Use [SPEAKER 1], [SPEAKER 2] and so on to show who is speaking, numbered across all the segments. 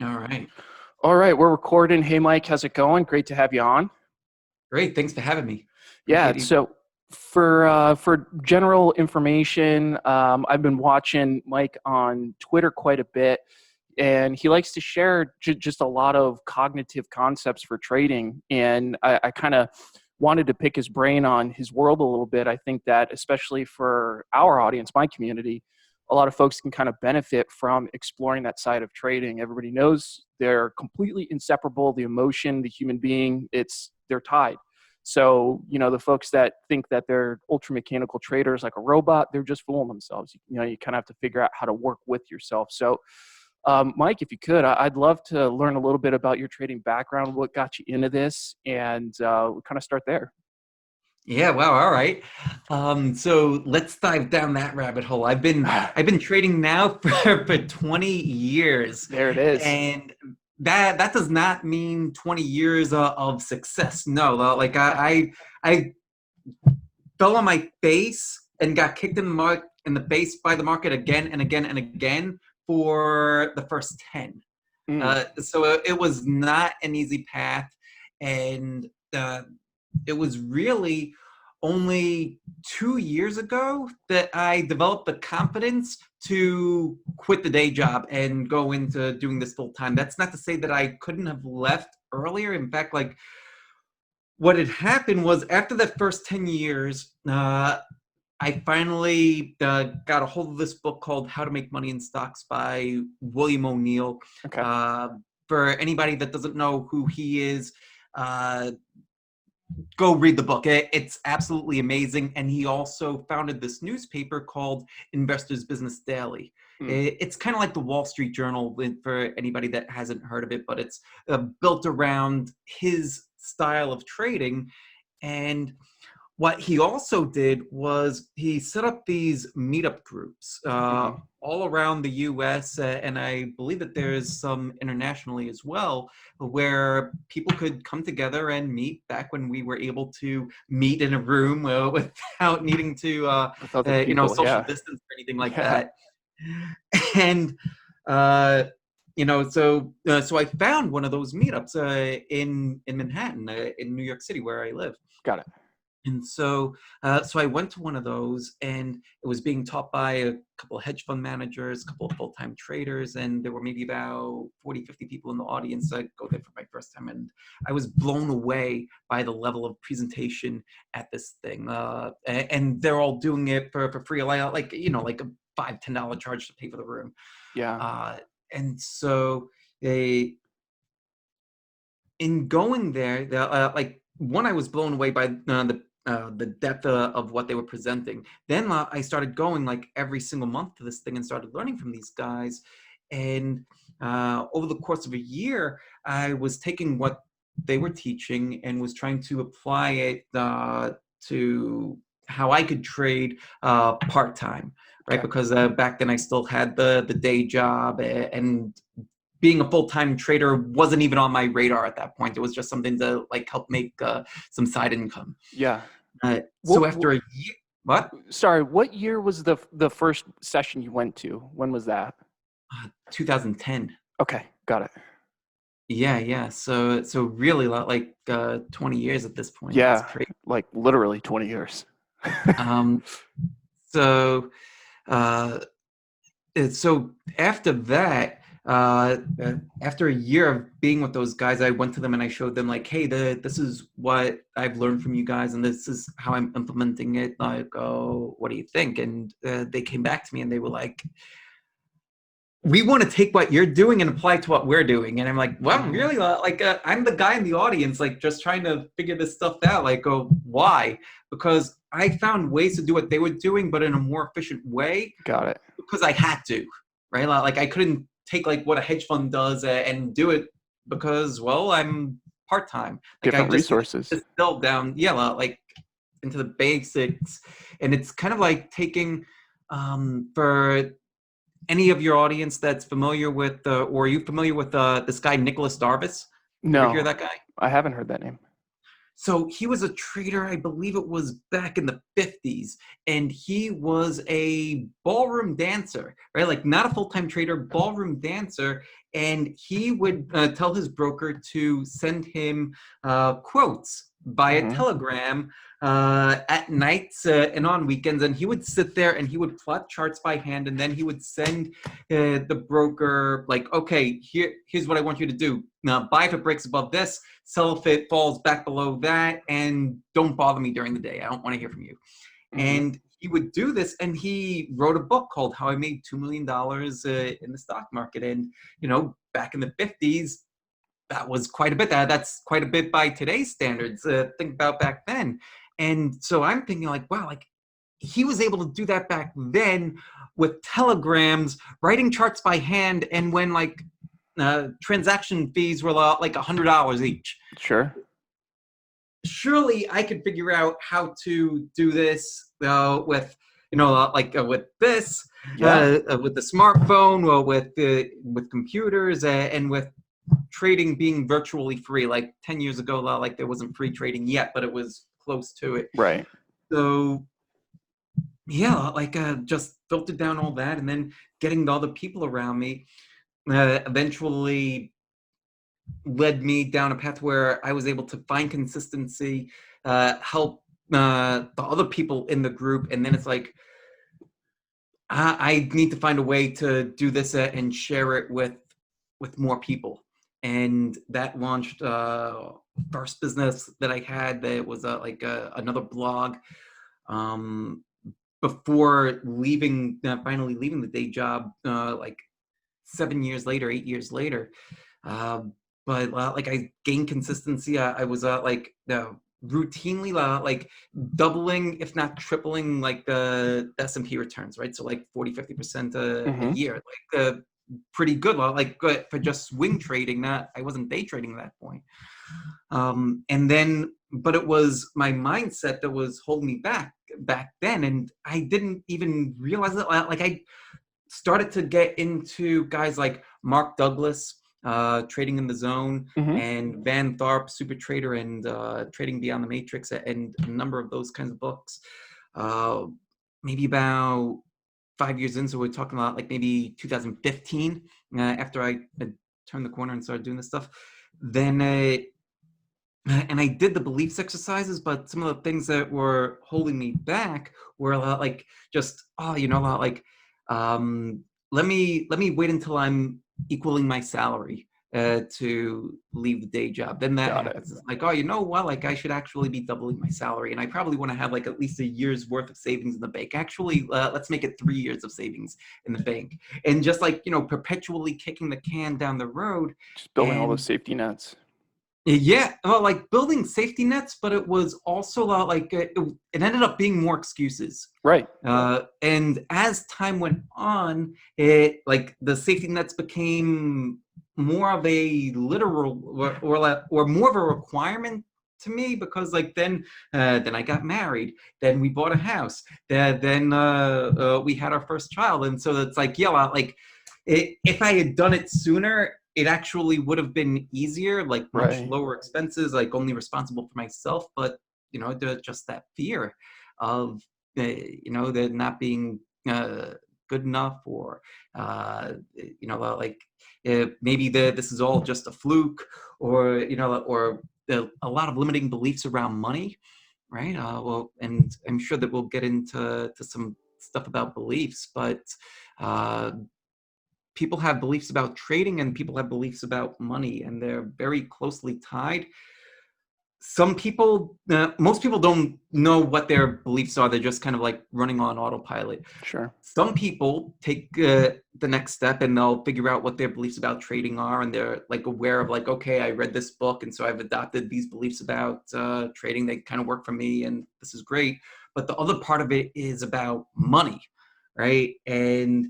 [SPEAKER 1] All right.
[SPEAKER 2] All right, we're recording. Hey, Mike, how's it going? Great to have you on.
[SPEAKER 1] Great. Thanks for having me.
[SPEAKER 2] Yeah,
[SPEAKER 1] Appreciate you.
[SPEAKER 2] so for general information, I've been watching Mike on Twitter quite a bit, and he likes to share just a lot of cognitive concepts for trading. And I kind of wanted to pick his brain on his world a little bit. I think that especially for our audience, my community, a lot of folks can kind of benefit from exploring that side of trading. Everybody knows they're completely inseparable. The emotion, the human being, they're tied. So, the folks that think that they're ultra mechanical traders like a robot, they're just fooling themselves. You kind of have to figure out how to work with yourself. So, Mike, if you could, I'd love to learn a little bit about your trading background, what got you into this, and we'll kind of start there.
[SPEAKER 1] Yeah. Wow. All right. So let's dive down that rabbit hole. I've been trading now for 20 years,
[SPEAKER 2] There it is.
[SPEAKER 1] and that does not mean 20 years of success. No. I fell on my face and got kicked in the face by the market again and again and again for the first 10.
[SPEAKER 2] Mm,
[SPEAKER 1] So it was not an easy path, and it was really only 2 years ago that I developed the confidence to quit the day job and go into doing this full time. That's not to say that I couldn't have left earlier. In fact, like what had happened was after the first 10 years, I finally got a hold of this book called How to Make Money in Stocks by William O'Neill.
[SPEAKER 2] okay.
[SPEAKER 1] Uh, for anybody that doesn't know who he is, uh, go read the book. It's absolutely amazing. And he also founded this newspaper called Investors Business Daily.
[SPEAKER 2] Mm,
[SPEAKER 1] It's kind of like the Wall Street Journal for anybody that hasn't heard of it, but it's built around his style of trading. And what he also did was he set up these meetup groups
[SPEAKER 2] mm,
[SPEAKER 1] all around the US, and I believe that there's some internationally as well, where people could come together and meet back when we were able to meet in a room without needing to,
[SPEAKER 2] with other people,
[SPEAKER 1] social
[SPEAKER 2] yeah.
[SPEAKER 1] distance or anything like
[SPEAKER 2] Yeah.
[SPEAKER 1] that. And uh, so I found one of those meetups in Manhattan, in New York City, where I live.
[SPEAKER 2] Got it.
[SPEAKER 1] And so I went to one of those, and it was being taught by a couple of hedge fund managers, a couple of full-time traders, and there were maybe about 40, 50 people in the audience. I go there for my first time, and I was blown away by the level of presentation at this thing. And they're all doing it for free, like a $5, $10 charge to pay for the room.
[SPEAKER 2] Yeah.
[SPEAKER 1] Uh, and so they in going there, like one, I was blown away by the depth of what they were presenting. Then I started going like every single month to this thing and started learning from these guys. And over the course of a year, I was taking what they were teaching and was trying to apply it to how I could trade part time, right?
[SPEAKER 2] Okay.
[SPEAKER 1] Because back then I still had the day job, and being a full-time trader wasn't even on my radar at that point. It was just something to like help make some side income.
[SPEAKER 2] Yeah.
[SPEAKER 1] So
[SPEAKER 2] What,
[SPEAKER 1] after a year, what?
[SPEAKER 2] sorry, what year was the first session you went to? When was that?
[SPEAKER 1] 2010.
[SPEAKER 2] Okay, got it.
[SPEAKER 1] Yeah, yeah. So really, like 20 years at this point. It's
[SPEAKER 2] Yeah,
[SPEAKER 1] crazy.
[SPEAKER 2] like literally 20 years.
[SPEAKER 1] Um, so uh, so after that, after a year of being with those guys, I went to them and I showed them like, hey, this is what I've learned from you guys, and this is how I'm implementing it. Like, oh, what do you think? And they came back to me and they were like, we want to take what you're doing and apply it to what we're doing. And I'm like, well,
[SPEAKER 2] Mm,
[SPEAKER 1] really? Like, I'm the guy in the audience, like, just trying to figure this stuff out. Like, oh, why? Because I found ways to do what they were doing, but in a more efficient way,
[SPEAKER 2] got it.
[SPEAKER 1] because I had to, right? Like I couldn't take like what a hedge fund does and do it because, well, I'm part time. Like I
[SPEAKER 2] Different
[SPEAKER 1] just had
[SPEAKER 2] resources.
[SPEAKER 1] to distill down, yeah, like into the basics, and it's kind of like taking for any of your audience that's familiar with, or are you familiar with this guy Nicholas Darvis? You ever hear
[SPEAKER 2] No,
[SPEAKER 1] that guy?
[SPEAKER 2] I haven't heard that name.
[SPEAKER 1] So he was a trader, I believe it was back in the 50s, and he was a ballroom dancer, right? Like not a full-time trader, ballroom dancer. And he would tell his broker to send him quotes via
[SPEAKER 2] Mm-hmm.
[SPEAKER 1] telegram at nights and on weekends. And he would sit there and he would plot charts by hand. And then he would send the broker, like, okay, here's what I want you to do. Now, buy if it breaks above this, sell if it falls back below that, and don't bother me during the day. I don't want to hear from you.
[SPEAKER 2] Mm-hmm.
[SPEAKER 1] And he would do this, and he wrote a book called How I Made $2 Million in the Stock Market. And, back in the 50s, that was quite a bit. That's quite a bit by today's standards. Think about back then. And so I'm thinking like, wow, like he was able to do that back then with telegrams, writing charts by hand, and when like transaction fees were like $100 each.
[SPEAKER 2] Sure.
[SPEAKER 1] Surely I could figure out how to do this with with this
[SPEAKER 2] Yeah.
[SPEAKER 1] with the smartphone, or with computers, and with trading being virtually free. Like 10 years ago, like there wasn't free trading yet, but it was close to it.
[SPEAKER 2] Right.
[SPEAKER 1] So yeah, like just filtered down all that, and then getting all the people around me eventually led me down a path where I was able to find consistency, help the other people in the group, and then it's like I need to find a way to do this and share it with more people, and that launched first business that I had. That was another blog. Um, Before leaving, finally leaving the day job, like 7 years later, 8 years later. Uh, but like I gained consistency. I was routinely like doubling, if not tripling, like the S&P returns, right? So like 40-50% a
[SPEAKER 2] Mm-hmm.
[SPEAKER 1] year, like pretty good. Like good for just swing trading. Not I wasn't day trading at that point. And then, but it was my mindset that was holding me back then, and I didn't even realize it. Like I started to get into guys like Mark Douglas, Trading in the Zone,
[SPEAKER 2] Mm-hmm.
[SPEAKER 1] and Van Tharp, Super Trader, and Trading Beyond the Matrix, and a number of those kinds of books. Uh, Maybe about 5 years in, so we're talking about like maybe 2015, after I had turned the corner and started doing this stuff. Then and I did the beliefs exercises, but some of the things that were holding me back were a lot like just a lot like um, let me wait until I'm equaling my salary to leave the day job. Then that
[SPEAKER 2] Got it.
[SPEAKER 1] happens. It's like, oh, you know what? Like I should actually be doubling my salary, and I probably want to have like at least a year's worth of savings in the bank. Actually, let's make it 3 years of savings in the bank, and just like perpetually kicking the can down the road.
[SPEAKER 2] Just building all those
[SPEAKER 1] And
[SPEAKER 2] safety nets.
[SPEAKER 1] yeah, well, like building safety nets, but it was also like it ended up being more excuses.
[SPEAKER 2] Right.
[SPEAKER 1] And as time went on, it like the safety nets became more of a literal or more of a requirement to me, because like then I got married, then we bought a house, then we had our first child, and so it's like like if I had done it sooner, it actually would have been easier, like much
[SPEAKER 2] Right.
[SPEAKER 1] lower expenses, like only responsible for myself. But just that fear of that not being good enough, or maybe this is all just a fluke, or a lot of limiting beliefs around money, right? Well, and I'm sure that we'll get into some stuff about beliefs, but uh, people have beliefs about trading and people have beliefs about money, and they're very closely tied. Some people, most people don't know what their beliefs are. They're just kind of like running on autopilot.
[SPEAKER 2] Sure.
[SPEAKER 1] Some people take the next step and they'll figure out what their beliefs about trading are, and they're like aware of like, okay, I read this book, and so I've adopted these beliefs about trading. They kind of work for me, and this is great. But the other part of it is about money, right? And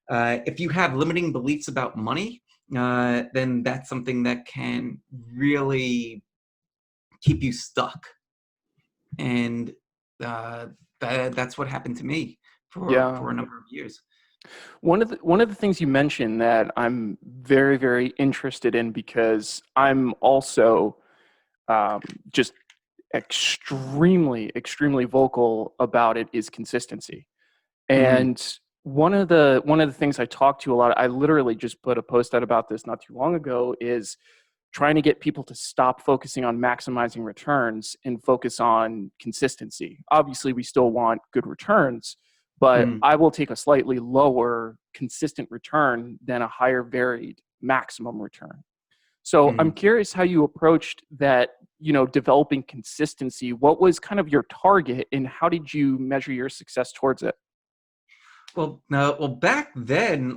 [SPEAKER 1] if you have limiting beliefs about money, then that's something that can really keep you stuck. And uh, that's what happened to me
[SPEAKER 2] Yeah.
[SPEAKER 1] for a number of years.
[SPEAKER 2] One of the things you mentioned that I'm very, very interested in, because I'm also just extremely, extremely vocal about it is consistency.
[SPEAKER 1] Mm,
[SPEAKER 2] And one of the things I talk to a lot, I literally just put a post out about this not too long ago, is trying to get people to stop focusing on maximizing returns and focus on consistency. Obviously, we still want good returns, but
[SPEAKER 1] mm,
[SPEAKER 2] I will take a slightly lower consistent return than a higher varied maximum return. So I'm
[SPEAKER 1] mm.
[SPEAKER 2] curious how you approached that, developing consistency. What was kind of your target and how did you measure your success towards it?
[SPEAKER 1] Well, back then,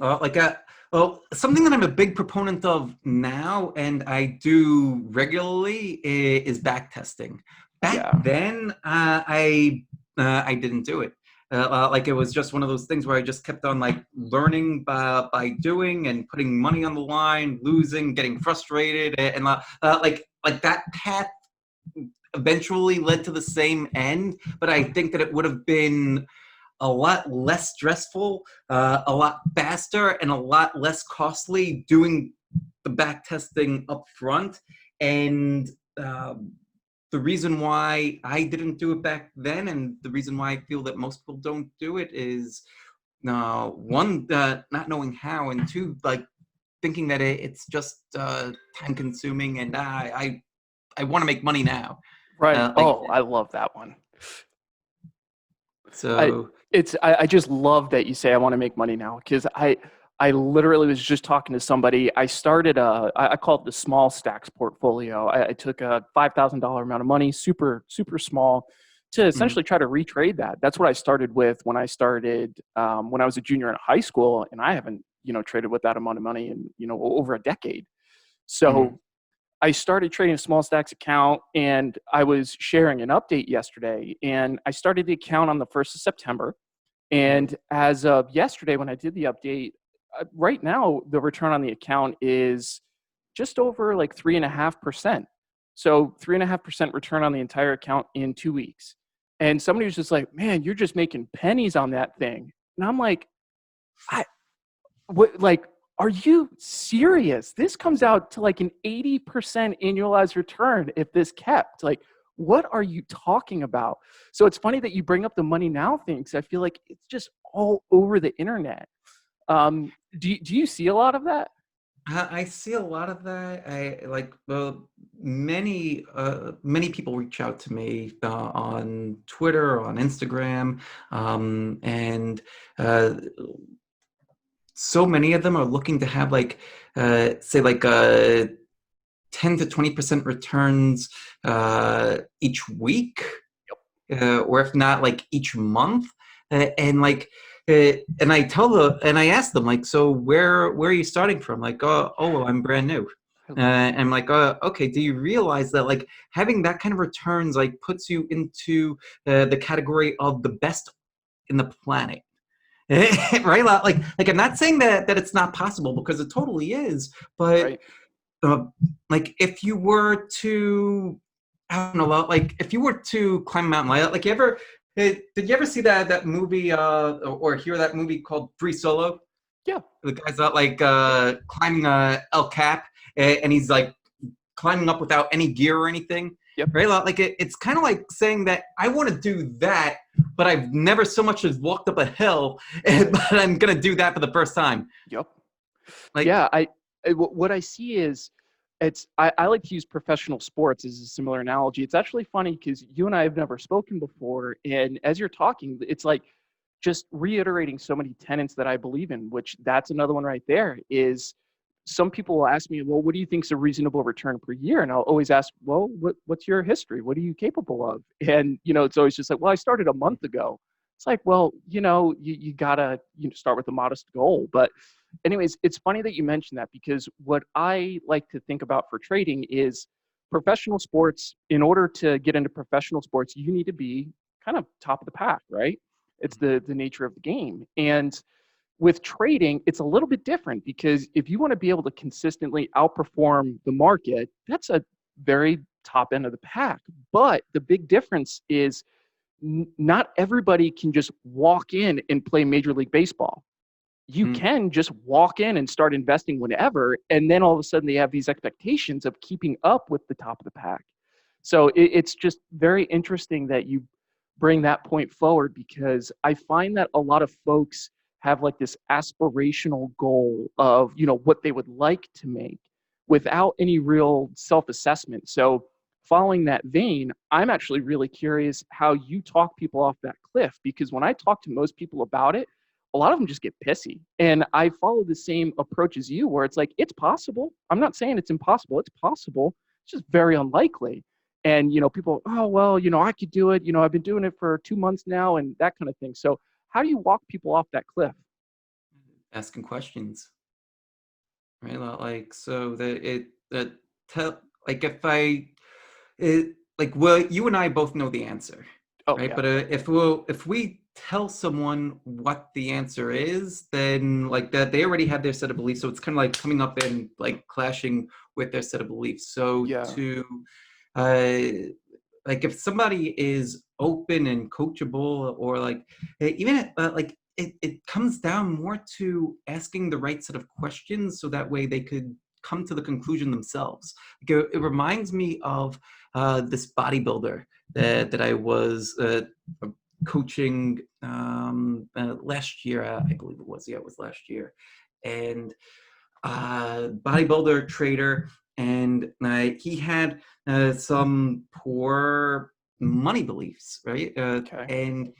[SPEAKER 1] something that I'm a big proponent of now, and I do regularly, is back testing. Back
[SPEAKER 2] Yeah.
[SPEAKER 1] then, I didn't do it. Like it was just one of those things where I just kept on like learning by doing and putting money on the line, losing, getting frustrated, like that path eventually led to the same end. But I think that it would have been a lot less stressful, a lot faster, and a lot less costly doing the back testing up front. And um, the reason why I didn't do it back then, and the reason why I feel that most people don't do it, is one, not knowing how, and two, like thinking that it's just time consuming, and I want to make money now.
[SPEAKER 2] Right.
[SPEAKER 1] Uh, like
[SPEAKER 2] Oh, I love that one. I
[SPEAKER 1] so.
[SPEAKER 2] I just love that you say I want to make money now because I literally was just talking to somebody. I started I call it the small stacks portfolio. I took a $5,000 amount of money, super super small, to
[SPEAKER 1] Mm,
[SPEAKER 2] essentially try to retrade that. That's what I started with when I started when I was a junior in high school, and I haven't traded with that amount of money in over a decade.
[SPEAKER 1] mm,
[SPEAKER 2] So I started trading a small stacks account and I was sharing an update yesterday. And I started the account on the 1st of September. And as of yesterday, when I did the update, right now the return on the account is just over like 3.5%. So 3.5% return on the entire account in 2 weeks. And somebody was just like, man, you're just making pennies on that thing. And I'm like, I, what, like, are you serious? This comes out to like an 80% annualized return if this kept. Like, what are you talking about? So it's funny that you bring up the money now thing because I feel like it's just all over the internet. Do you see a lot of that?
[SPEAKER 1] I see a lot of that. Many people reach out to me on Twitter, on Instagram, and uh, so many of them are looking to have like, say, like 10 to 20% returns each week, or if not, like each month. And like, and I ask them like, so where are you starting from? Like, well, I'm brand new. And I'm like, okay. Do you realize that like having that kind of returns like puts you into the category of the best in the planet? Right? Like I'm not saying that it's not possible because it totally is, but
[SPEAKER 2] Right.
[SPEAKER 1] uh, like if you were to, I don't know, like if you were to climb a mountain, like you ever, did you ever see that movie or hear that movie called Free Solo?
[SPEAKER 2] Yeah.
[SPEAKER 1] The guy's out like climbing El Cap, and he's like climbing up without any gear or anything,
[SPEAKER 2] Yep.
[SPEAKER 1] right? Like it's kind of like saying that I want to do that, but I've never so much as walked up a hill, but I'm gonna do that for the first time.
[SPEAKER 2] Yep.
[SPEAKER 1] Like,
[SPEAKER 2] Yeah, what I see is I like to use professional sports as a similar analogy. It's actually funny because you and I have never spoken before, and as you're talking, it's like just reiterating so many tenets that I believe in. Which that's another one right there. Is some people will ask me, well, what do you think is a reasonable return per year? And I'll always ask, well, what's your history? What are you capable of? And it's always just like, well, I started a month ago. It's like, well, you gotta start with a modest goal, but anyways, it's funny that you mentioned that because what I like to think about for trading is professional sports. In order to get into professional sports, you need to be kind of top of the pack, right? It's the nature of the game. And with trading, it's a little bit different because if you want to be able to consistently outperform the market, that's a very top end of the pack. But the big difference is not everybody can just walk in and play Major League Baseball. You
[SPEAKER 1] mm,
[SPEAKER 2] can just walk in and start investing whenever, and then all of a sudden they have these expectations of keeping up with the top of the pack. So it's just very interesting that you bring that point forward, because I find that a lot of folks have like this aspirational goal of, what they would like to make without any real self-assessment. So following that vein, I'm actually really curious how you talk people off that cliff, because when I talk to most people about it, a lot of them just get pissy. And I follow the same approach as you, where it's like, it's possible. I'm not saying it's impossible. It's possible. It's just very unlikely. And, people, oh, well, I could do it. I've been doing it for 2 months now, and that kind of thing. So how do you walk people off that cliff?
[SPEAKER 1] Asking questions, right? Like, so that it that tell like if I it like well, you and I both know the answer,
[SPEAKER 2] Oh,
[SPEAKER 1] right?
[SPEAKER 2] yeah.
[SPEAKER 1] But if we tell someone what the answer is, then like that they already have their set of beliefs, so it's kind of like coming up and like clashing with their set of beliefs. So
[SPEAKER 2] Yeah.
[SPEAKER 1] to uh like if somebody is open and coachable, or like even like it comes down more to asking the right set of questions, so that way they could come to the conclusion themselves. Like it reminds me of this bodybuilder that I was coaching last year. I believe it was. Yeah, it was last year. And bodybuilder trader, and he had some poor money beliefs, right?
[SPEAKER 2] Okay.
[SPEAKER 1] And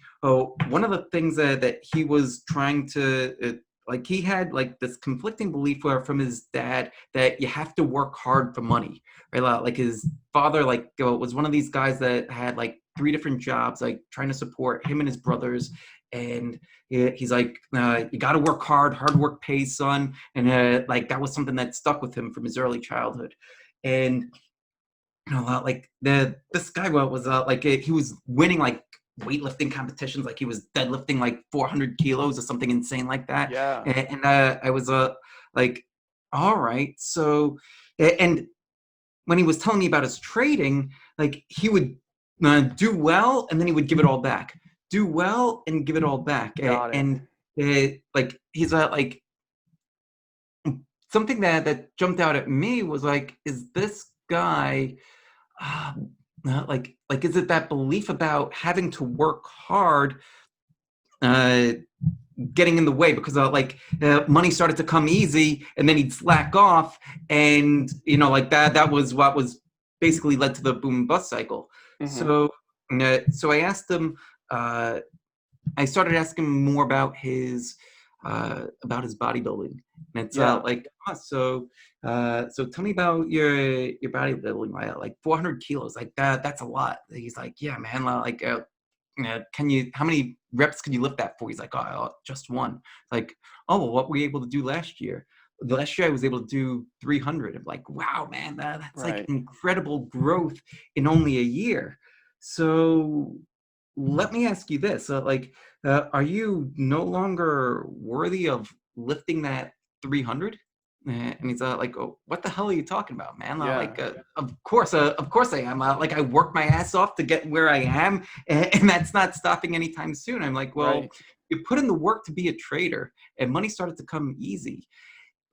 [SPEAKER 1] one of the things that he was trying to like, he had like this conflicting belief from his dad that you have to work hard for money, right? Like his father like was one of these guys that had like three different jobs, like trying to support him and his brothers. And he's like, you got to work hard. Hard work pays, son. And like that was something that stuck with him from his early childhood. And like this guy was like he was winning like weightlifting competitions, like he was deadlifting like 400 kilos or something insane like that.
[SPEAKER 2] Yeah.
[SPEAKER 1] And I was like, all right, so and when he was telling me about his trading, like he would do well and then he would give it all back, do well and give it all back.
[SPEAKER 2] Got it.
[SPEAKER 1] And like he's like something that jumped out at me was like, is this guy uh, like is it that belief about having to work hard uh, getting in the way, because money started to come easy and then he'd slack off, and like that was what was basically led to the boom and bust cycle.
[SPEAKER 2] Hmm.
[SPEAKER 1] So I asked him, I started asking him more about his bodybuilding. And it's
[SPEAKER 2] Yeah.
[SPEAKER 1] like, so tell me about your bodybuilding, right? Like 400 kilos, like that's a lot. He's like, yeah, man, like how many reps can you lift that for? He's like, oh, just one. Like, oh, well, what were you able to do last year? Last year I was able to do 300. I'm like, wow, man, that's like
[SPEAKER 2] Right.
[SPEAKER 1] incredible growth in only a year. So let me ask you this: are you no longer worthy of lifting that 300? And he's like, oh, what the hell are you talking about, man?
[SPEAKER 2] Yeah.
[SPEAKER 1] Of course I am. Like I worked my ass off to get where I am, and that's not stopping anytime soon. I'm like, well,
[SPEAKER 2] Right.
[SPEAKER 1] you put in the work to be a trader, and money started to come easy.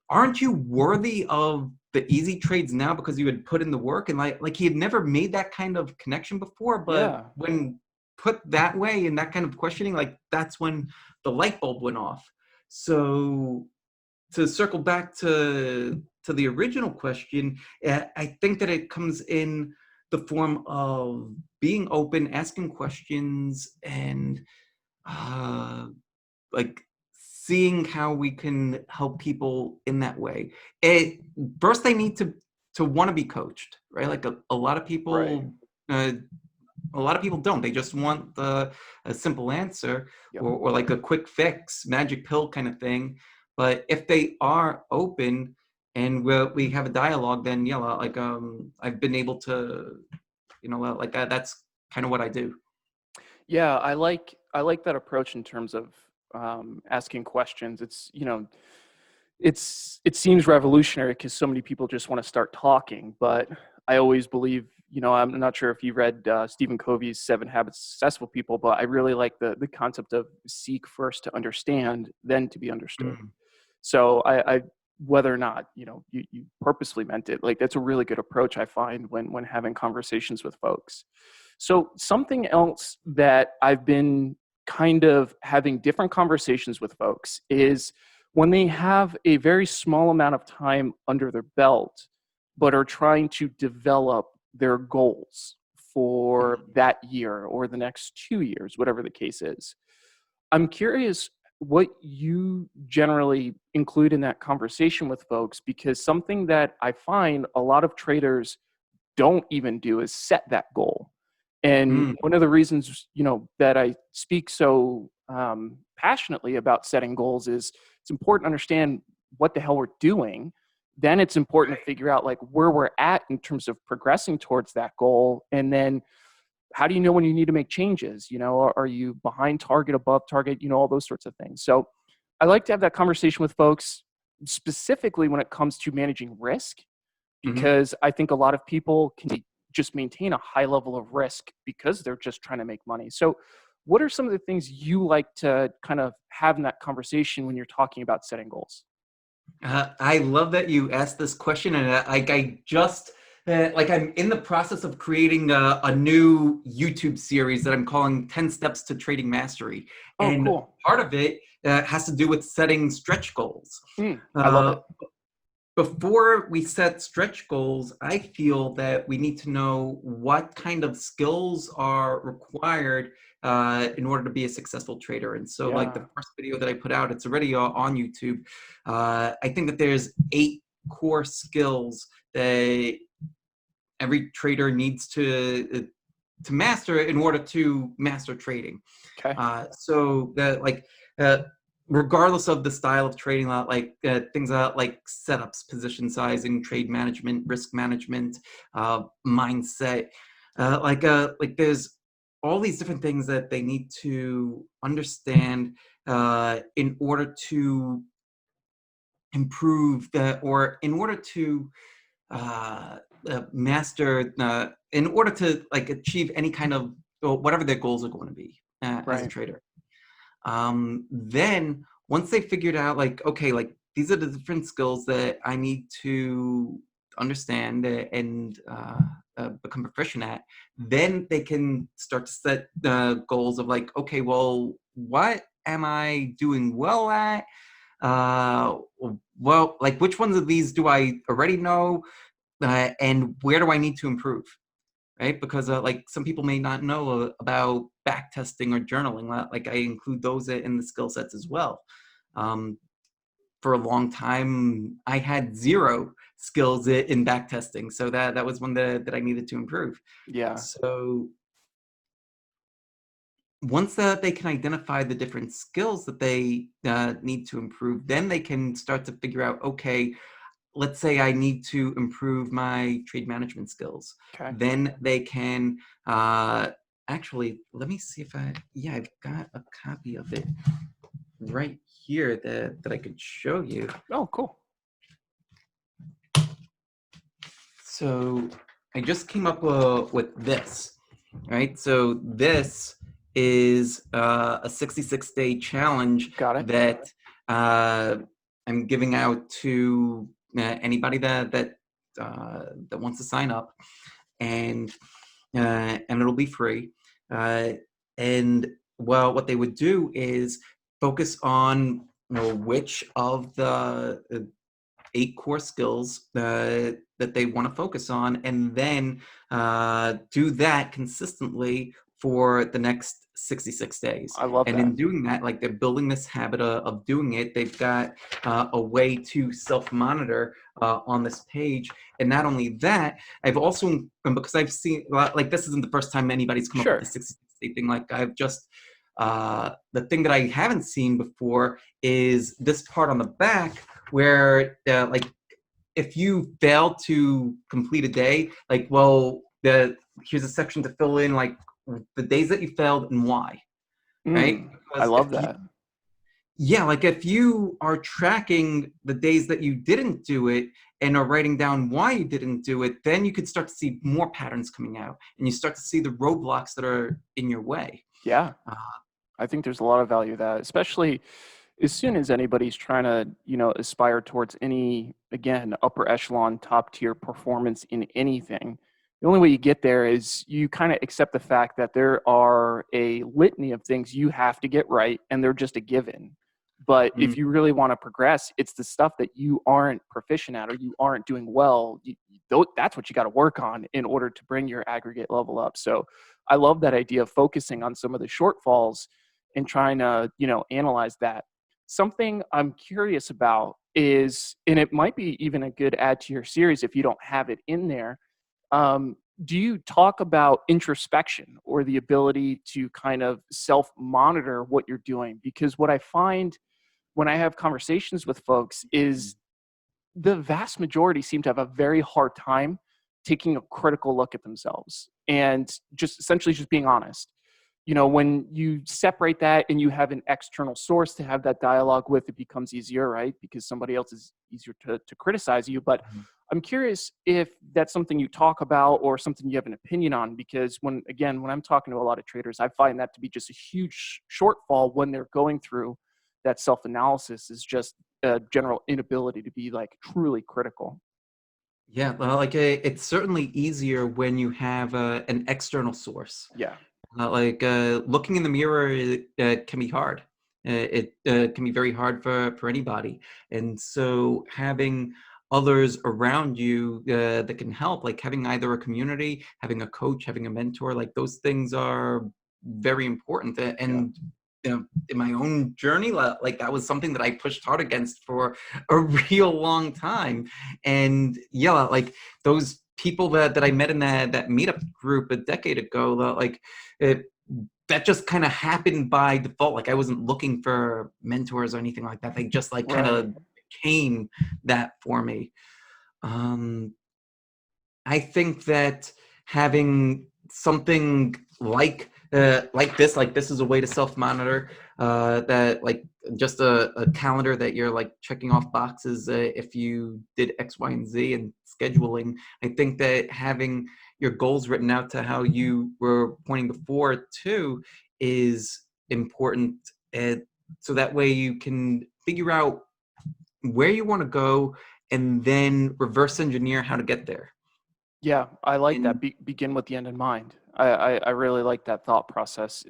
[SPEAKER 1] Aren't you worthy of the easy trades now because you had put in the work? And like he had never made that kind of connection before, but
[SPEAKER 2] Yeah.
[SPEAKER 1] when put that way and that kind of questioning, like that's when the light bulb went off. So to circle back to the original question, I think that it comes in the form of being open, asking questions, and uh, like seeing how we can help people in that way. It first they need to want to be coached, right? Like a lot of
[SPEAKER 2] Right.
[SPEAKER 1] people a lot of people don't. They just want a simple answer,
[SPEAKER 2] Yep.
[SPEAKER 1] or like a quick fix, magic pill kind of thing. But if they are open and we have a dialogue, then yeah, like I've been able to, like that's kind of what I do.
[SPEAKER 2] Yeah, I like that approach in terms of asking questions. It's it seems revolutionary because so many people just want to start talking. But I always believe, I'm not sure if you read Stephen Covey's Seven Habits of Successful People, but I really like the concept of seek first to understand, then to be understood.
[SPEAKER 1] Mm.
[SPEAKER 2] So I whether or not, you purposely meant it. Like, that's a really good approach, I find, when having conversations with folks. So something else that I've been kind of having different conversations with folks is when they have a very small amount of time under their belt, but are trying to develop their goals for
[SPEAKER 1] Mhm.
[SPEAKER 2] that year or the next 2 years, whatever the case is. I'm curious what you generally include in that conversation with folks, because something that I find a lot of traders don't even do is set that goal. And
[SPEAKER 1] Mm,
[SPEAKER 2] one of the reasons, that I speak so passionately about setting goals is it's important to understand what the hell we're doing. Then it's important to
[SPEAKER 1] right.
[SPEAKER 2] figure out like where we're at in terms of progressing towards that goal. And then how do you know when you need to make changes? Are you behind target, above target, all those sorts of things. So I like to have that conversation with folks, specifically when it comes to managing risk,
[SPEAKER 1] Mhm.
[SPEAKER 2] because I think a lot of people can just maintain a high level of risk because they're just trying to make money. So what are some of the things you like to kind of have in that conversation when you're talking about setting goals?
[SPEAKER 1] I love that you asked this question, and I just like I'm in the process of creating a new YouTube series that I'm calling "10 Steps to Trading Mastery,"
[SPEAKER 2] Oh,
[SPEAKER 1] and
[SPEAKER 2] cool.
[SPEAKER 1] part of it has to do with setting stretch goals.
[SPEAKER 2] I love
[SPEAKER 1] Uh,
[SPEAKER 2] it.
[SPEAKER 1] Before we set stretch goals, I feel that we need to know what kind of skills are required in order to be a successful trader. And so, like the
[SPEAKER 2] Yeah.
[SPEAKER 1] first video that I put out, it's already on YouTube. I think that there's 8 core skills that every trader needs to master in order to master trading.
[SPEAKER 2] Okay.
[SPEAKER 1] So that uh, regardless of the style of trading, things like setups, position sizing, trade management, risk management, mindset, like there's all these different things that they need to understand in order to improve the or in order to uh, master in order to like achieve any kind of or whatever their goals are going to be as a
[SPEAKER 2] Right.
[SPEAKER 1] trader. Then once they figured out like okay, like these are the different skills that I need to understand and become proficient at, then they can start to set goals of like okay, well, what am I doing well at? uh well, like which ones of these do I already know, and where do I need to improve, right? Because like some people may not know about back testing or journaling. Like I include those in the skill sets as well. um, for a long time I had zero skills in back testing, so that was one that I needed to improve.
[SPEAKER 2] Yeah.
[SPEAKER 1] So once they can identify the different skills that they need to improve, then they can start to figure out okay, let's say I need to improve my trade management skills.
[SPEAKER 2] Okay.
[SPEAKER 1] Then they can uh, actually, let me see if yeah, I've got a copy of it right here that I could show you.
[SPEAKER 2] Oh, cool.
[SPEAKER 1] So I just came up with this, right? So this is a 66-day challenge
[SPEAKER 2] Got it.
[SPEAKER 1] that uh, I'm giving out to anybody that wants to sign up, and and it'll be free. Uh, and well, what they would do is focus on which of the 8 core skills that they want to focus on, and then do that consistently for the next 66 days.
[SPEAKER 2] I love
[SPEAKER 1] And
[SPEAKER 2] that.
[SPEAKER 1] in doing that, like they're building this habit of doing it, they've got a way to self-monitor on this page. And not only that, I've also, because I've seen, like this isn't the first time anybody's come up with the
[SPEAKER 2] Sure.
[SPEAKER 1] 66-day thing, like I've just, the thing that I haven't seen before is this part on the back where like if you fail to complete a day, like well, here's a section to fill in like the days that you failed and why, right?
[SPEAKER 2] I
[SPEAKER 1] Because
[SPEAKER 2] love that.
[SPEAKER 1] yeah, like if you are tracking the days that you didn't do it and are writing down why you didn't do it, then you could start to see more patterns coming out, and you start to see the roadblocks that are in your way.
[SPEAKER 2] Yeah.
[SPEAKER 1] Uh,
[SPEAKER 2] I think there's a lot of value to that, especially as soon as anybody's trying to, aspire towards any, again, upper echelon, top tier performance in anything, the only way you get there is you kind of accept the fact that there are a litany of things you have to get right, and they're just a given. But if
[SPEAKER 1] Mm.
[SPEAKER 2] you really want to progress, it's the stuff that you aren't proficient at or you aren't doing well. That's what you got to work on in order to bring your aggregate level up. So I love that idea of focusing on some of the shortfalls and trying to, analyze that. Something I'm curious about is, and it might be even a good add to your series if you don't have it in there. Do you talk about introspection or the ability to kind of self monitor what you're doing? Because what I find when I have conversations with folks is the vast majority seem to have a very hard time taking a critical look at themselves and just essentially just being honest. When you separate that and you have an external source to have that dialogue with, it becomes easier, right? Because somebody else is easier to criticize you. But I'm curious if that's something you talk about or something you have an opinion on, because when I'm talking to a lot of traders, I find that to be just a huge shortfall when they're going through that self-analysis, is just a general inability to be like truly critical.
[SPEAKER 1] Yeah, well, like it's certainly easier when you have an external source.
[SPEAKER 2] Yeah.
[SPEAKER 1] Looking in the mirror can be hard. It can be very hard for anybody, and so having others around you that can help, like having either a community, having a coach, having a mentor, like those things are very important.
[SPEAKER 2] Yeah.
[SPEAKER 1] And in my own journey, like that was something that I pushed hard against for a real long time. And yeah, like those people that I met in that meetup group a decade ago, like it, that just kind of happened by default. Like I wasn't looking for mentors or anything like that. They just like kind
[SPEAKER 2] Right.
[SPEAKER 1] of became that for me. I think that having something like this is a way to self-monitor, that like just a calendar that you're like checking off boxes if you did X, Y, and Z, and scheduling. I think that having your goals written out to how you were pointing before too is important, and so that way you can figure out where you want to go and then reverse engineer how to get there.
[SPEAKER 2] Yeah, I like that.
[SPEAKER 1] And
[SPEAKER 2] Begin with the end in mind. I really like that thought process.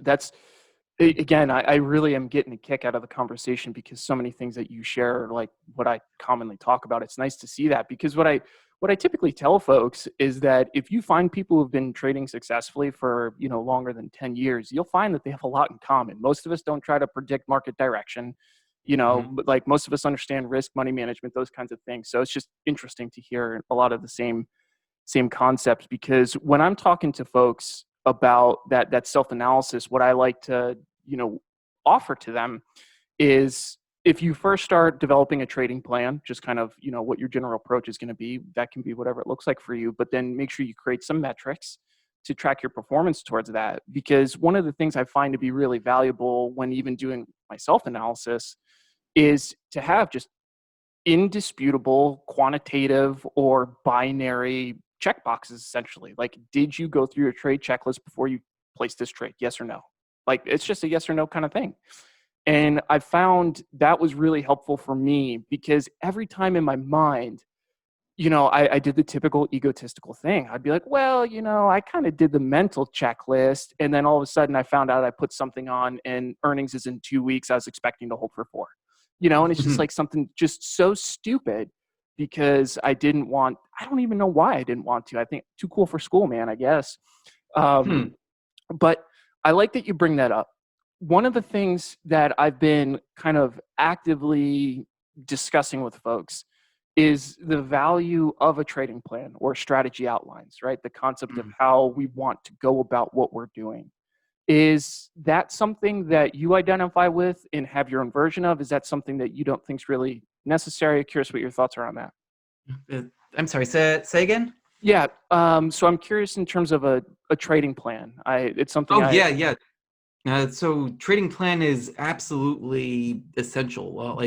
[SPEAKER 2] Again, I really am getting a kick out of the conversation because so many things that you share are like what I commonly talk about. It's nice to see that, because what I typically tell folks is that if you find people who've been trading successfully for, longer than 10 years, you'll find that they have a lot in common. Most of us don't try to predict market direction,
[SPEAKER 1] Mhm.
[SPEAKER 2] but like most of us understand risk, money management, those kinds of things. So it's just interesting to hear a lot of the same concepts, because when I'm talking to folks about that self-analysis, what I like to, offer to them is, if you first start developing a trading plan, just kind of, what your general approach is going to be, that can be whatever it looks like for you, but then make sure you create some metrics to track your performance towards that. Because one of the things I find to be really valuable when even doing my self-analysis is to have just indisputable quantitative or binary checkboxes, essentially. Like, did you go through your trade checklist before you placed this trade? Yes or no? Like, it's just a yes or no kind of thing. And I found that was really helpful for me, because every time in my mind, I did the typical egotistical thing. I'd be like, well, I kind of did the mental checklist. And then all of a sudden I found out I put something on and earnings is in 2 weeks. I was expecting to hold for 4, and it's just like something just so stupid, because I don't even know why I didn't want to. I think too cool for school, man, I guess. Um,
[SPEAKER 1] Hmm.
[SPEAKER 2] but I like that you bring that up. One of the things that I've been kind of actively discussing with folks is the value of a trading plan or strategy outlines, right? The concept of
[SPEAKER 1] Hmm.
[SPEAKER 2] how we want to go about what we're doing. Is that something that you identify with and have your own version of? Is that something that you don't think is really necessary? Curious what your thoughts are on that.
[SPEAKER 1] Uh, I'm sorry. Say again.
[SPEAKER 2] Yeah. So I'm curious in terms of a trading plan. It's something
[SPEAKER 1] Oh
[SPEAKER 2] I,
[SPEAKER 1] yeah, yeah. So trading plan is absolutely essential. Well,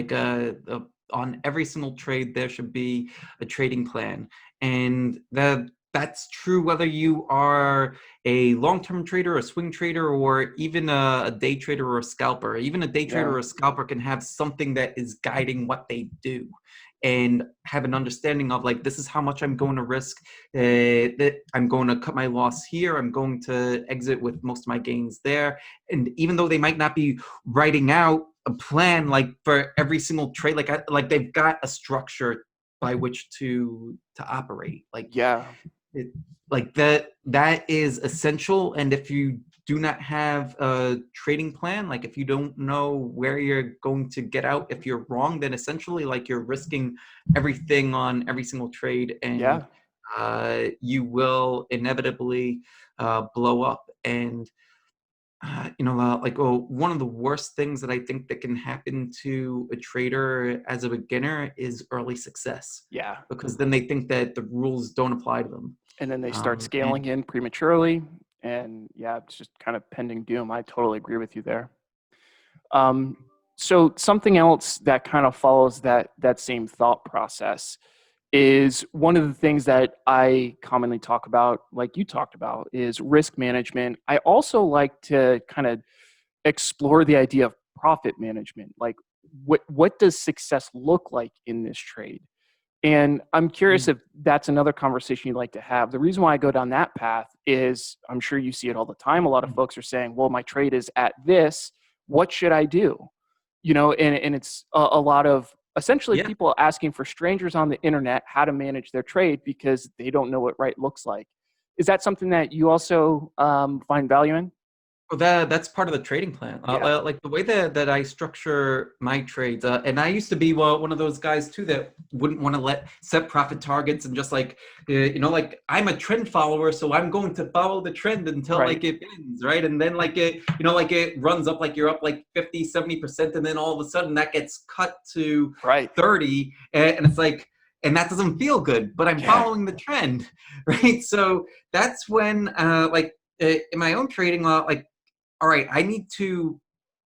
[SPEAKER 1] on every single trade, there should be a trading plan, and that's true whether you are a long-term trader, a swing trader, or even a day trader or a scalper. Even a day trader
[SPEAKER 2] Yeah.
[SPEAKER 1] or a scalper can have something that is guiding what they do and have an understanding of like, this is how much I'm going to risk, that I'm going to cut my loss here, I'm going to exit with most of my gains there. And even though they might not be writing out a plan like for every single trade, like they've got a structure by which to operate. Like
[SPEAKER 2] Yeah.
[SPEAKER 1] it, like that is essential. And if you do not have a trading plan, like if you don't know where you're going to get out if you're wrong, then essentially like you're risking everything on every single trade, and
[SPEAKER 2] Yeah.
[SPEAKER 1] you will inevitably blow up. And like, oh, one of the worst things that I think that can happen to a trader as a beginner is early success,
[SPEAKER 2] Yeah.
[SPEAKER 1] because then they think that the rules don't apply to them.
[SPEAKER 2] And then they start
[SPEAKER 1] And
[SPEAKER 2] scaling in prematurely. And yeah, it's just kind of pending doom. I totally agree with you there. Um, so something else that kind of follows that same thought process is one of the things that I commonly talk about, like you talked about, is risk management. I also like to kind of explore the idea of profit management. Like what does success look like in this trade? And I'm curious if that's another conversation you'd like to have. The reason why I go down that path is I'm sure you see it all the time. A lot of folks are saying, well, my trade is at this. What should I do? And it's a lot of essentially
[SPEAKER 1] yeah,
[SPEAKER 2] people asking for strangers on the internet how to manage their trade because they don't know what right looks like. Is that something that you also find value in?
[SPEAKER 1] well, that's part of the trading plan.
[SPEAKER 2] Yeah,
[SPEAKER 1] Like the way that I structure my trades, and I used to be one of those guys too that wouldn't want to let set profit targets and just like like I'm a trend follower, so I'm going to follow the trend until
[SPEAKER 2] right,
[SPEAKER 1] like it ends, right? And then like it like it runs up, like you're up like 50-70%, and then all of a sudden that gets cut to
[SPEAKER 2] right.
[SPEAKER 1] 30, and it's like, and that doesn't feel good, but I'm
[SPEAKER 2] Yeah,
[SPEAKER 1] following the trend, right? So that's when in my own trading, like, all right, I need to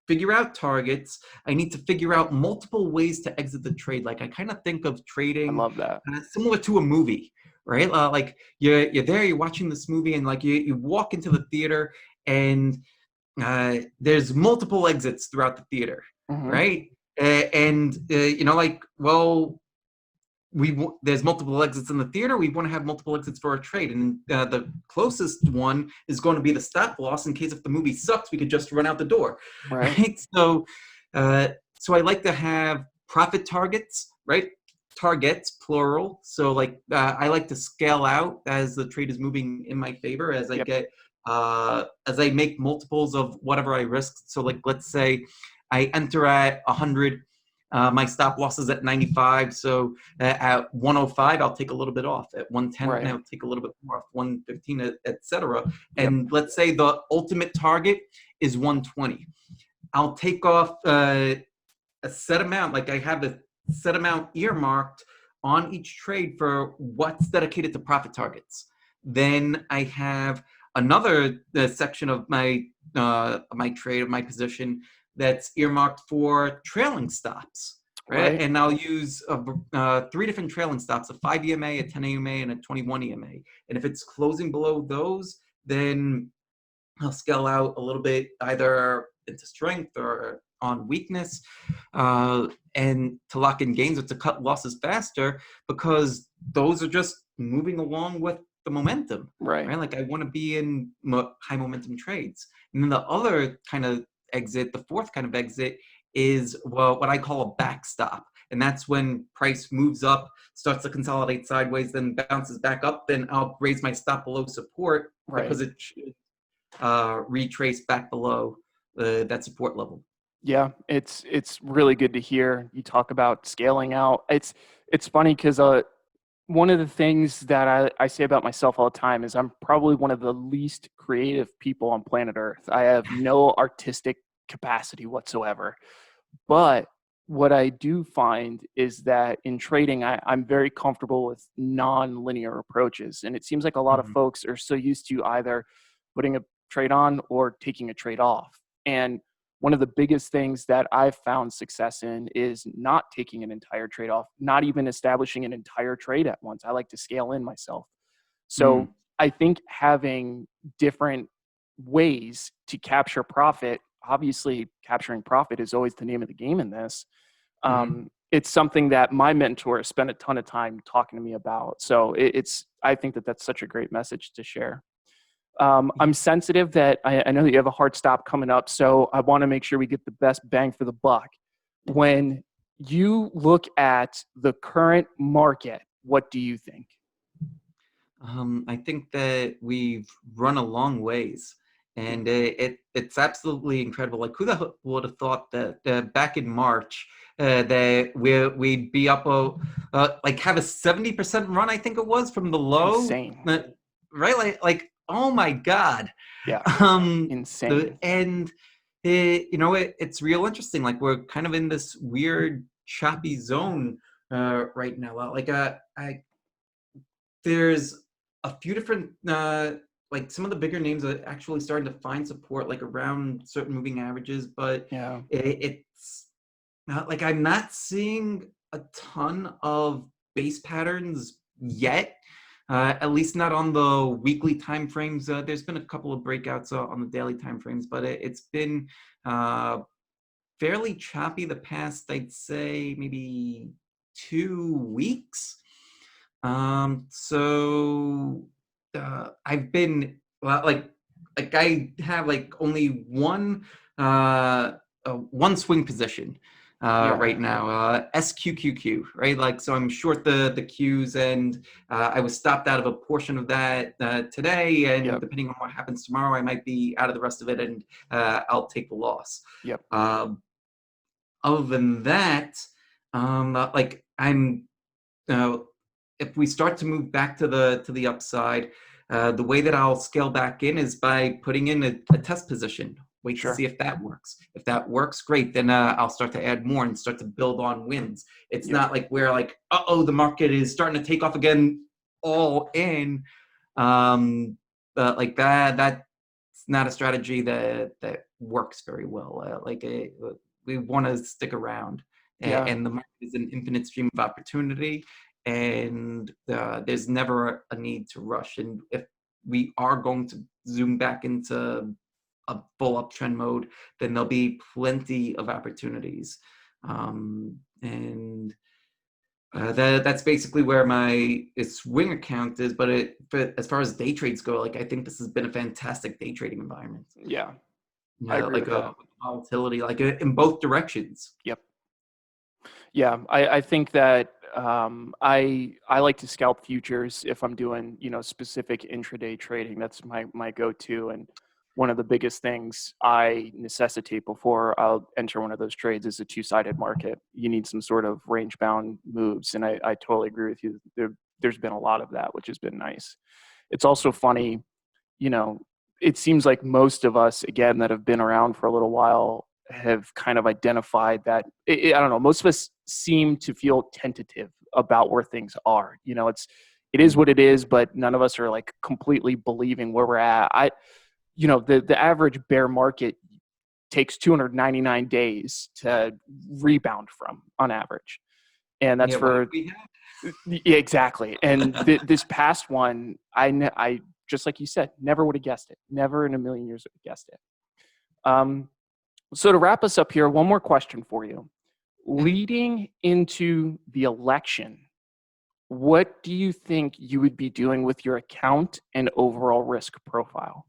[SPEAKER 1] figure out targets. I need to figure out multiple ways to exit the trade. Like I kind of think of
[SPEAKER 2] I
[SPEAKER 1] trading
[SPEAKER 2] love that.
[SPEAKER 1] similar to a movie, right? Like you're there, you're watching this movie, and like you walk into the theater, and there's multiple exits throughout the theater,
[SPEAKER 2] Hmm.
[SPEAKER 1] right? And like, well, there's multiple exits in the theater. We want to have multiple exits for our trade, and the closest one is going to be the stop loss in case if the movie sucks, we could just run out the door,
[SPEAKER 2] Right.
[SPEAKER 1] right? Uh, so I like to have profit targets, right? Targets plural. So like I like to scale out as the trade is moving in my favor, as I
[SPEAKER 2] Yep.
[SPEAKER 1] get as I make multiples of whatever I risk. So like let's say I enter at 100. My stop loss is at 95, so at 105, I'll take a little bit off. At 110,
[SPEAKER 2] Right.
[SPEAKER 1] I'll take a little bit more off. 115, etc.
[SPEAKER 2] Yep.
[SPEAKER 1] And let's say the ultimate target is 120. I'll take off a set amount, like I have a set amount earmarked on each trade for what's dedicated to profit targets. Then I have another section of my trade, of my position, that's earmarked for trailing stops, right?
[SPEAKER 2] Right.
[SPEAKER 1] And I'll use three different trailing stops: a 5 EMA, a 10 EMA, and a 21 EMA. And if it's closing below those, then I'll scale out a little bit, either into strength or on weakness, uh, and to lock in gains or to cut losses faster, because those are just moving along with the momentum,
[SPEAKER 2] Right.
[SPEAKER 1] right? Like I want to be in high momentum trades. And then the other kind of exit, the fourth kind of exit, is what I call a backstop. And that's when price moves up, starts to consolidate sideways, then bounces back up. Then I'll raise my stop below support
[SPEAKER 2] Right.
[SPEAKER 1] because it retrace back below that support level.
[SPEAKER 2] Yeah, it's really good to hear you talk about scaling out. It's funny because one of the things that I say about myself all the time is I'm probably one of the least creative people on planet Earth. I have no artistic capacity whatsoever. But what I do find is that in trading, I'm very comfortable with non-linear approaches. And it seems like a lot of
[SPEAKER 1] Mhm.
[SPEAKER 2] folks are so used to either putting a trade on or taking a trade off. And one of the biggest things that I've found success in is not taking an entire trade off, not even establishing an entire trade at once. I like to scale in myself. So I think having different ways to capture profit, obviously capturing profit is always the name of the game in this.
[SPEAKER 1] Mm-hmm.
[SPEAKER 2] It's something that my mentor spent a ton of time talking to me about. So I think that that's such a great message to share. I'm sensitive that I know that you have a hard stop coming up, so I want to make sure we get the best bang for the buck. When you look at the current market, what do you think?
[SPEAKER 1] I think that we've run a long ways, and it's absolutely incredible. Like, who the hell would have thought that back in March that we'd be up like have a 70% run? I think it was from the low,
[SPEAKER 2] Insane.
[SPEAKER 1] right? Oh my God.
[SPEAKER 2] Yeah,
[SPEAKER 1] Um,
[SPEAKER 2] insane.
[SPEAKER 1] and it's real interesting. Like, we're kind of in this weird choppy zone right now. I there's a few different like some of the bigger names are actually starting to find support like around certain moving averages, but
[SPEAKER 2] Yeah,
[SPEAKER 1] it's not like I'm not seeing a ton of base patterns yet. At least not on the weekly time frames. There's been a couple of breakouts on the daily time frames, but it's been uh, fairly choppy the past, I'd say, maybe 2 weeks. So I've been well, like I have like only one swing position
[SPEAKER 2] yeah,
[SPEAKER 1] right now, SQQQ, right? Like, so I'm short the Qs, and I was stopped out of a portion of that today, and
[SPEAKER 2] yep,
[SPEAKER 1] depending on what happens tomorrow, I might be out of the rest of it, and I'll take the loss.
[SPEAKER 2] yep,
[SPEAKER 1] Um, Other than that, like I'm uh, if we start to move back to the upside, the way that I'll scale back in is by putting in a test position. Wait to see
[SPEAKER 2] sure,
[SPEAKER 1] if that works. If that works, great. Then I'll start to add more and start to build on wins. It's
[SPEAKER 2] yep,
[SPEAKER 1] not like we're like, the market is starting to take off again, all in. Like that's not a strategy that works very well. We want to stick around,
[SPEAKER 2] yeah,
[SPEAKER 1] and the market is an infinite stream of opportunity, and there's never a need to rush. And if we are going to zoom back into a full uptrend mode, then there'll be plenty of opportunities. And that's basically where my swing account is. But as far as day trades go, like, I think this has been a fantastic day trading environment.
[SPEAKER 2] yeah. I agree
[SPEAKER 1] Like
[SPEAKER 2] with that.
[SPEAKER 1] volatility, like in both directions.
[SPEAKER 2] Yep. Yeah, I think that I like to scalp futures if I'm doing specific intraday trading. That's my go-to, and one of the biggest things I necessitate before I'll enter one of those trades is a two-sided market. You need some sort of range-bound moves, and I totally agree with you. There's been a lot of that, which has been nice. It's also funny, you know, it seems like most of us, again, that have been around for a little while have kind of identified that I don't know, most of us seem to feel tentative about where things are. It is what it is, but none of us are like completely believing where we're at. The average bear market takes 299 days to rebound from on average. And that's
[SPEAKER 1] Yeah, what
[SPEAKER 2] for
[SPEAKER 1] do we
[SPEAKER 2] yeah, exactly. And this past one, I just like you said, never would have guessed it. Never in a million years would have guessed it. Um, so to wrap us up here, one more question for you.
[SPEAKER 1] have?
[SPEAKER 2] Leading into the election, what do you think you would be doing with your account and overall risk profile?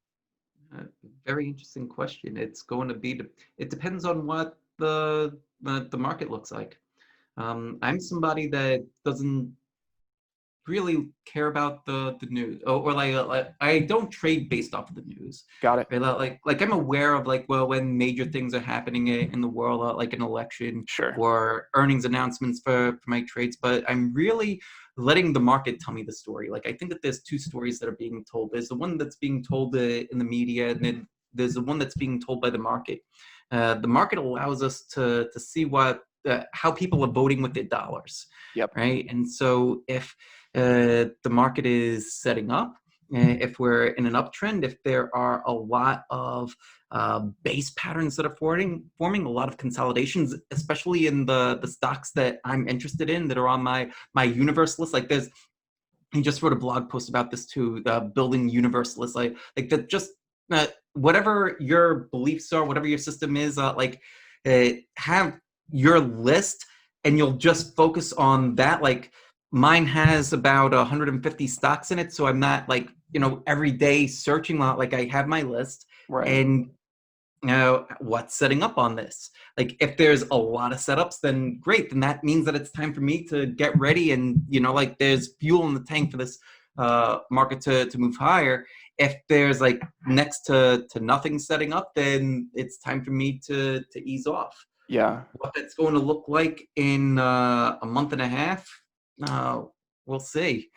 [SPEAKER 1] Uh, Very interesting question. It's going to be, it depends on what the market looks like. I'm somebody that doesn't really care about the news, or like I don't trade based off of the news.
[SPEAKER 2] Got it.
[SPEAKER 1] Right? Like I'm aware of, like, well, when major things are happening in the world, like an election
[SPEAKER 2] Sure.
[SPEAKER 1] or earnings announcements for my trades, but I'm really letting the market tell me the story. Like, I think that there's two stories that are being told. There's the one that's being told in the media, and then there's the one that's being told by the market. The market allows us to see how people are voting with their dollars,
[SPEAKER 2] Yep.
[SPEAKER 1] right? And so if the market is setting up, if we're in an uptrend, if there are a lot of base patterns that are forming a lot of consolidations, especially in the stocks that I'm interested in that are on my universe list. Like, he just wrote a blog post about this too, building universalist, like that. Just whatever your beliefs are, whatever your system is, have your list, and you'll just focus on that. Like mine has about 150 stocks in it, so I'm not like every day searching. Like I have my list,
[SPEAKER 2] Right.
[SPEAKER 1] and what's setting up on this. Like if there's a lot of setups, then great, then that means that it's time for me to get ready, and like there's fuel in the tank for this market to move higher. If there's like next to nothing setting up, then it's time for me to ease off.
[SPEAKER 2] Yeah.
[SPEAKER 1] What that's going to look like in a month and a half, uh, we'll see.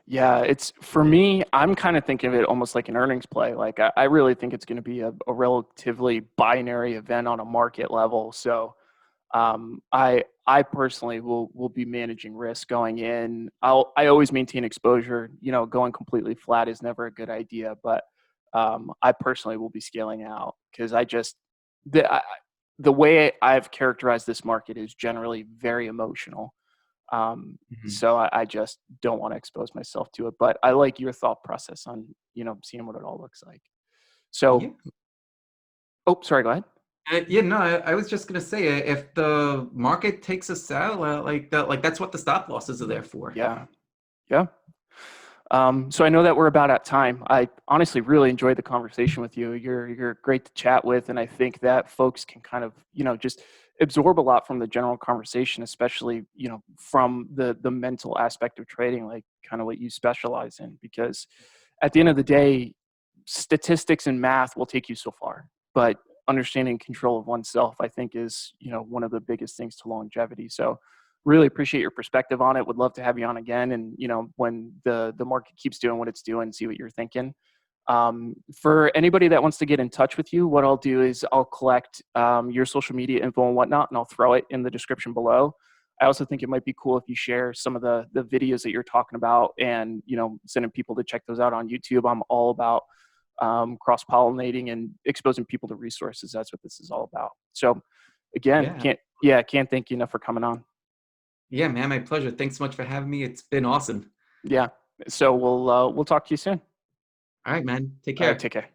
[SPEAKER 2] Yeah, it's for me, I'm kind of thinking of it almost like an earnings play. Like I really think it's going to be a relatively binary event on a market level. So I personally will be managing risk going in. I always maintain exposure. Going completely flat is never a good idea, but I personally will be scaling out because the I, the way I've characterized this market is generally very emotional.
[SPEAKER 1] Mhm.
[SPEAKER 2] So I just don't want to expose myself to it. But I like your thought process on seeing what it all looks like.
[SPEAKER 1] Yeah.
[SPEAKER 2] So, oh, sorry, go ahead.
[SPEAKER 1] Yeah, no, I was just gonna say, if the market takes us out, like that's what the stop losses are there for.
[SPEAKER 2] Yeah, yeah. So I know that we're about at time. I honestly really enjoyed the conversation with you. You're great to chat with, and I think that folks can kind of just absorb a lot from the general conversation, especially from the mental aspect of trading, like kind of what you specialize in. Because at the end of the day, statistics and math will take you so far, but understanding control of oneself, I think, is one of the biggest things to longevity. So really appreciate your perspective on it. Would love to have you on again, and when the market keeps doing what it's doing, see what you're thinking. For anybody that wants to get in touch with you, what I'll do is I'll collect your social media info and whatnot, and I'll throw it in the description below. I also think it might be cool if you share some of the videos that you're talking about, and sending people to check those out on YouTube. I'm all about cross pollinating and exposing people to resources. That's what this is all about. So again,
[SPEAKER 1] Yeah,
[SPEAKER 2] can't thank you enough for coming on.
[SPEAKER 1] yeah, man, my pleasure. Thanks so much for having me. It's been awesome.
[SPEAKER 2] Yeah. So we'll talk to you soon.
[SPEAKER 1] All right, man. Take
[SPEAKER 2] All right.
[SPEAKER 1] care.
[SPEAKER 2] Take care.